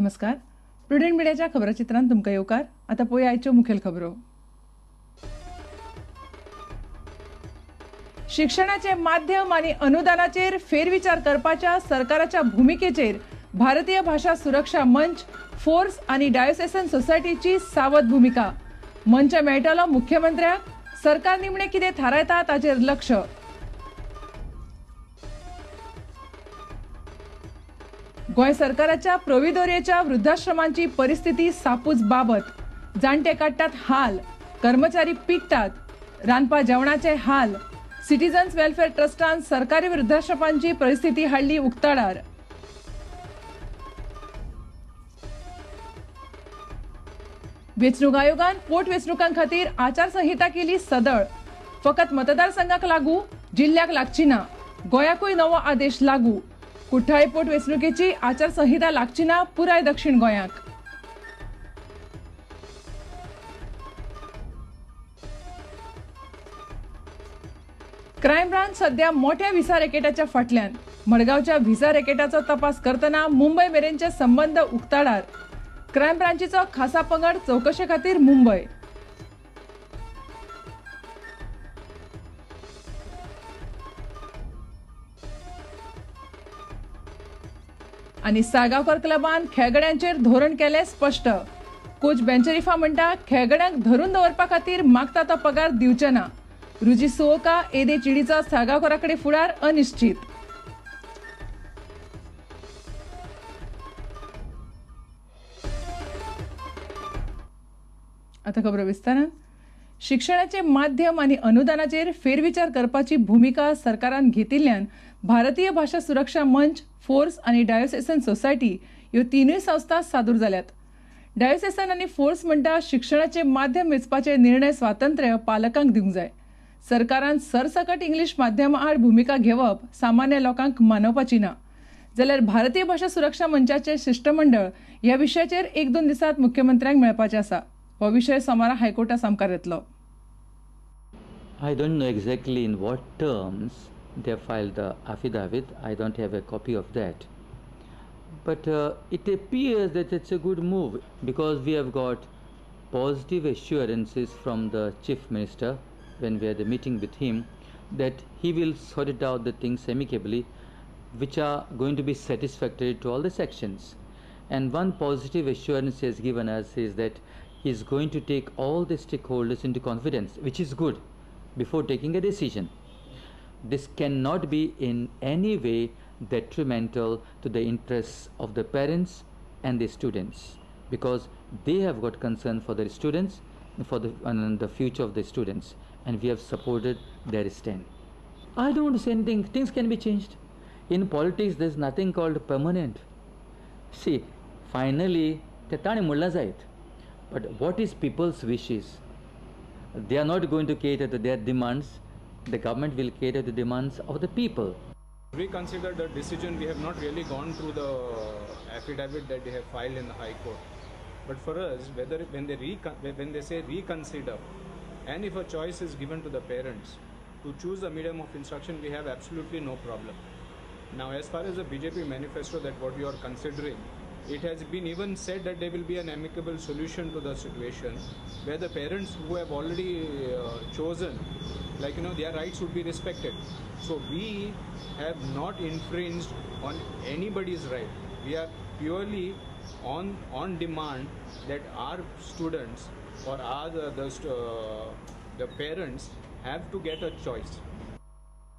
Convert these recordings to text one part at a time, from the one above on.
नमस्कार. प्रुडंट मिडियाच्या खबराचित्रांत तुमकां येवकार. आतां पळोवया आयच्यो मुखेल खबरो. शिक्षणाचे माध्यम आणि अनुदानाचेर फेरविचार करपाच्या सरकाराच्या भूमिकेचेर भारतीय भाषा सुरक्षा मंच, फोर्स आणि डायोसेसन सोसायटीची सावध भूमिका. मंच मेळटलो मुख्यमंत्र्याक. सरकार निमणे कितें थारायता ताचेर लक्ष. गोंय सरकाराच्या प्रोविदोरियेच्या वृद्धाश्रमांची परिस्थिती सापूच बाबत. जाणटे काडटात हाल, कर्मचारी पिकतात, रांदपा जेवणाचे हाल. सिटीजन्स वेलफेअर ट्रस्टान सरकारी वृद्धाश्रमांची परिस्थिती हाडली उक्ताडार. वेंचणूक आयोगान पोटवेंचणुकां खातीर आचारसंहिता केली सदळ. फकत मतदारसंघाक लागू, जिल्ह्याक लागची ना. गोंयाकूय नवो आदेश लागू. कुठ्ठाळी पोटवेंचणुकेची आचारसंहिता लागची ना पुराय दक्षिण गोंयाक. क्रायम ब्रांच सध्या मोठ्या व्हिसा रॅकेटाच्या फाटल्यान. मडगावच्या व्हिसा रॅकेटाचो तपास करतना मुंबय मेरेनचे संबंध उक्ताडार. क्रायम ब्रांचीचो खासा पंगड चौकशे खातीर मुंबय. आणि साळगांवकर क्लबान खेळगड्यांचेर धोरण केले स्पश्ट. कोच बेंचरीफा म्हणटा खेळगड्यांक धरून दवरपा खातीर मागता तो पगार दिवचे ना. रुजी सुओका एदे चिडीचो साळगांवकराकडे फुडार अनिश्चित. आता खबर विस्तारान. शिक्षणाचे माध्यम आणि अनुदानाचेर फेरविचार करपाची भूमिका सरकारान घेतिल्ल्यान भारतीय भाषा सुरक्षा मंच, फोर्स आणि डायोसेसन सोसायटी ह्यो तिनूय संस्था सादूर जाल्यात. डायोसेसन आणि फोर्स म्हणटा शिक्षणाचे माध्यम वेंचपाचे निर्णय स्वातंत्र्य पालकांक दिवंक जाय. सरकारान सरसकट इंग्लीश माध्यमा आड भूमिका घेवप सामान्य लोकांक मानवपाची ना. जाल्यार भारतीय भाषा सुरक्षा मंचाचे शिष्टमंडळ ह्या विशयाचेर 1-2 दिसांत मुख्यमंत्र्यांक मेळपाचे आसा. हो विषय सोमारा हायकोर्टात सामकार येतलो. I don't know exactly in what terms they have filed the affidavit. I don't have a copy of that. But it appears that it's a good move because we have got positive assurances from the Chief Minister when we had a meeting with him that he will sort it out the things amicably which are going to be satisfactory to all the sections. And one positive assurance he has given us is that he is going to take all the stakeholders into confidence, which is good, before taking a decision. This cannot be in any way detrimental to the interests of the parents and the students because they have got concern for their students and the future of the students, and we have supported their stand. I don't want to say anything. Things can be changed. In politics, there's nothing called permanent. See, finally, tetani mulla zayit. But what is people's wishes? They are not going to cater to their demands. The government will cater to the demands of the people. We consider the decision. We have not really gone through the affidavit that they have filed in the High Court. But for us, whether when they say reconsider, and if a choice is given to the parents to choose the medium of instruction, we have absolutely no problem. Now, as far as the BJP manifesto that what we are considering, it has been even said that there will be an amicable solution to the situation where the parents who have already chosen, their rights would be respected. So we have not infringed on anybody's right. We are purely on demand that our students or the parents have to get a choice.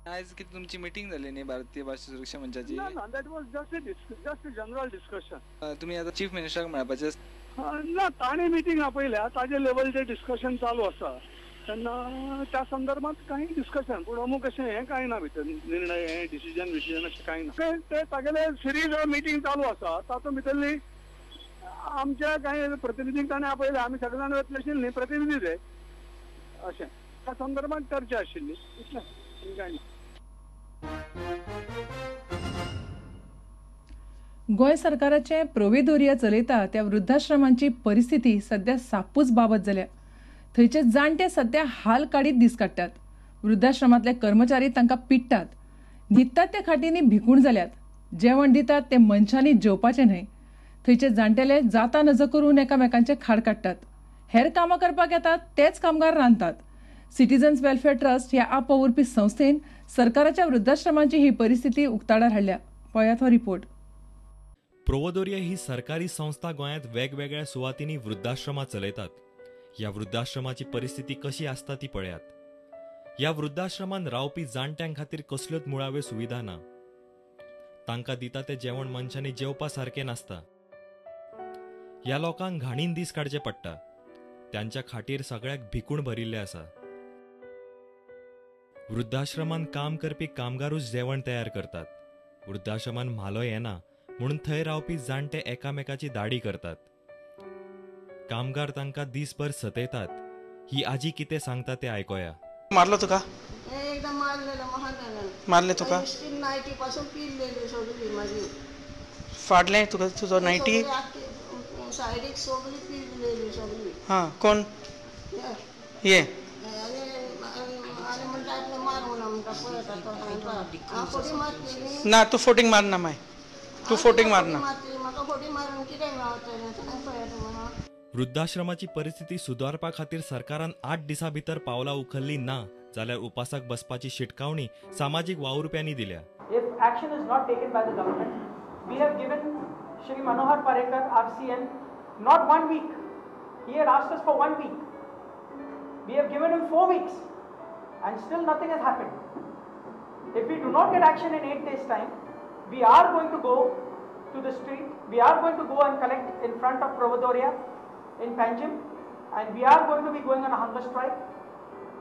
आज किती तुमची meeting झाली नाही भारतीय भाषा सुरक्षा मंचाची? No, that was just a general discussion. तुम्ही आता चीफ मिनिस्टराक मेळपाचे? ना, ताणे मीटिंग आपयल्या, ताजे लेवलचे डिस्कशन चालू आसा. तेन्ना त्या संदर्भात काही डिस्कशन पूण अमूक अशें हें कांय ना भितर निर्णय हें डिसिजन अशें कांय ना. ते तागेले सिरीज मीटिंग चालू आसा. तातूंत भितरली आमच्या कांय प्रतिनिधींक ताणें आपयले. आमी सगळे जाण वतले आशिल्ले न्ही, प्रतिनिधी ते अशें त्या संदर्भात चर्चा आशिल्ली. इतलें कांय ना. गोंय सरकाराचे प्रोविदोरिया चलयता त्या वृद्धाश्रमांची परिस्थिती सध्या सापूच बाबत जाल्या. थंयचे जाणटे सध्या हाल काडीत दीस काडटात. वृद्धाश्रमांतले कर्मचारी तांकां पिडटात. न्हिदतात त्या खाटींनी भिकूण जाल्यात. जेवण दितात ते मनशांनी जेवपाचें न्हय. थंयचे जाणटेले जाता नज करून एकामेकांचे खाड काडटात. हेर कामां करपाक येतात तेच कामगार रांदतात. सिटीजन्स वेलफेअर ट्रस्ट ह्या आपवुरपी संस्थेन सरकाराच्या वृद्धाश्रमांची ही परिस्थिती उक्ताडार हाडल्या. पळयात हो रिपोर्ट. प्रोवोदोरिया ही सरकारी संस्था गोंयांत वेगवेगळ्या सुवातींनी वृद्धाश्रमां चलयतात. ह्या वृद्धाश्रमाची परिस्थिती कशी आसता ती पळयात. ह्या वृद्धाश्रमांत रावपी जाणट्यां खातीर कसल्योच मुळाव्यो सुविधा ना. तांकां दिता तें जेवण मनशांनी जेवपा सारकें नासता. ह्या लोकांक घाणीन दीस काडचे पडटा. त्यांच्या खाटीर सगळ्याक भिकूण भरिल्ले आसा. वृद्धाश्रमांत काम करपी कामगारूच जेवण तयार करतात. वृद्धाश्रमांत म्हालो येना म्हणून थंय रावपी जाणटे एकामेकाची दाडी करतात. कामगार तांकां दिसभर सतयतात. ही आजी कितें सांगता तें आयकोया. मारलो तुका? एकदम मारले तुका? नायटी पासून पिल्लेली सगळी माझी फाडले तुका तुजो नायटी? सायडीक सगळी पिल्लेली सगळी. हां कोण? ये ना तू फोटिंग मारना माय. तू फोटिंग मारना. वृद्धाश्रमाची परिस्थिती सुदारपा खातीर सरकारान 8 दिसां भितर पावलां उखल्ली ना जाल्यार उपासाक बसपाची शिटकावणी सामाजीक वावुरप्यांनी दिल्या. If action is not taken by the government, we have given Shri Manohar Parrikar, RCN, not 1 week. He had asked us for 1 week. We have given him 4 weeks, and still nothing has happened. If we do not get action in 8 days' time, we are going to go to the street. We are going to go and collect in front of Provodoria in Panjim, and we are going to be going on a hunger strike.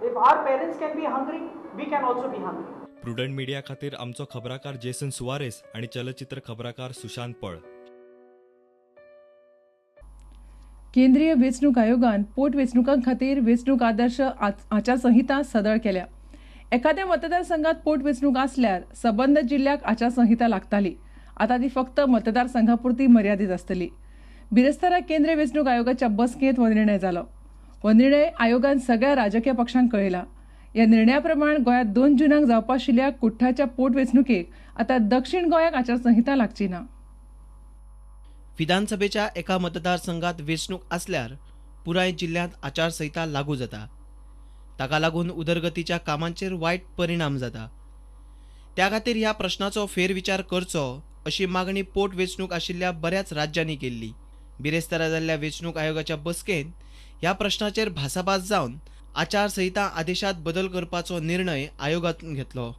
If our parents can be hungry, we can also be hungry. Prudent media खातीर आमचो खबराकार Jason Soares आणि चलचित्र खबराकार सुशांत पळ. केंद्रीय वेंचणूक आयोगान पोटवेंचणुकां खातीर वेंचणूक आदर्श आचारसंहिता सदळ केल्या. एखाद्या मतदारसंघात पोटवेंचणूक आसल्यार सबंद जिल्ह्याक आचारसंहिता लागताली. आता ती फक्त मतदारसंघापुरती मर्यादित आसतली. बिरेस्तारा केंद्रीय वेंचणूक आयोगाच्या बसकेंत हो निर्णय जालो. हो निर्णय आयोगान सगळ्या राजकीय पक्षांक कळयला. ह्या निर्णया प्रमाण गोंयांत 2 जूनाक जावपा आशिल्ल्या कुठ्ठाच्या पोटवेंचणुकेक आता दक्षिण गोंयाक आचारसंहिता लागची ना. विधानसभेच्या एका मतदारसंघात वेंचणूक आसल्यार पुराय जिल्ह्यांत आचारसंहिता लागू जाता. ताका लागून उदरगतीच्या कामांचेर वायट परिणाम जाता. त्या खातीर ह्या प्रश्नाचो फेरविचार करचो अशी मागणी पोटवेंचणूक आशिल्ल्या बऱ्याच राज्यांनी केल्ली. बिरेस्तारा जाल्ल्या वेंचणूक आयोगाच्या बसकेंत ह्या प्रश्नाचेर भासाभास जावन आचारसंहिता आदेशात बदल करपाचो निर्णय आयोगान घेतलो.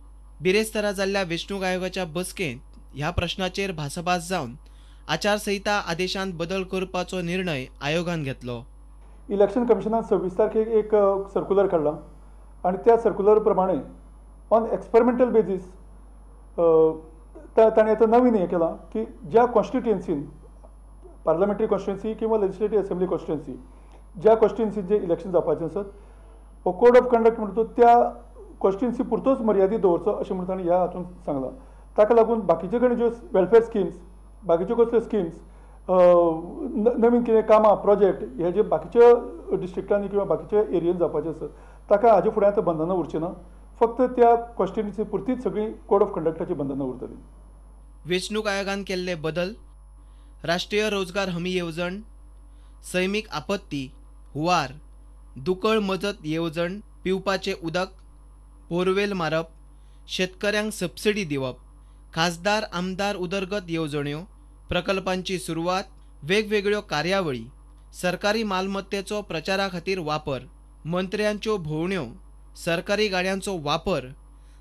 बिरेस्तारा जाल्ल्या वेंचणूक आयोगाच्या बसकेंत ह्या प्रश्नाचेर भासाभास जावन आचारसंहिता आदेशांत बदल करपाचो निर्णय आयोगान घेतलो. इलेक्शन कमिशनान 26 तारखेक एक सर्क्युलर काडला आणि त्या सर्क्युलर प्रमाणे ऑन एक्सपेरिमेंटल बेजीस ताणें आतां नवीन हें केलां की ज्या कॉन्स्टिट्युएन्सीन पार्लमेंटरी कॉन्स्टिट्युएन्सी किंवा लेजिस्लेटिव्ह असेंब्ली कॉन्स्टिट्युएन्सी ज्या कॉन्स्टिट्युएन्सीन जे इलेक्शन जावपाचें आसत हो कोड ऑफ कंडक्ट म्हणटा तो त्या कॉन्स्टिट्युएन्सी पुरतोच मर्यादीत दवरचो अशें म्हणून ताणें ह्या हातूंत सांगलां. ताका लागून बाकीचे कडेन ज्यो वेलफेअर स्किम्स बाकीच्यो कसल्यो स्किम्स नवीन कितें कामां प्रोजेक्ट हे जे बाकीच्या डिस्ट्रिक्टांनी किंवा बाकीच्या एरियेन जावपाचे आसत ताका हाजे फुडें आतां बंधनां उरचीं ना. फक्त त्या कॉन्स्टिट्युएन्सी पुरतीच सगळी कोड ऑफ कंडक्टाची बंधनां उरतलीं. वेंचणूक आयोगान केल्ले बदल राष्ट्रीय रोजगार हमी येवजण, सैमीक आपत्ती, हुंवार, दुकळ मजत येवजण, पिवपाचें उदक, बोरवेल मारप, शेतकऱ्यांक सबसिडी दिवप, खासदार आमदार उदरगत येवजण्यो, प्रकल्पांची सुरवात, वेगवेगळ्यो कार्यावळी, सरकारी मालमत्तेचो प्रचारा खातीर वापर, मंत्र्यांच्यो भोंवड्यो, सरकारी गाड्यांचो वापर,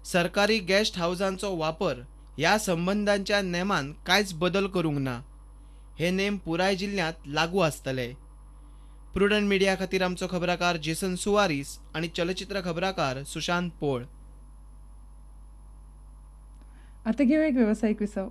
सरकारी गेस्ट हावजांचो वापर ह्या संबंधांच्या नेमान कांयच बदल करूंक ना. हे नेम पुराय जिल्ह्यांत लागू आसतले. प्रुडंट मिडिया खातीर आमचो खबराकार जेसन सुवारीस आणि चलचित्र खबराकार सुशांत पोळ. आता घेऊ एक व्यावसायिक विसव.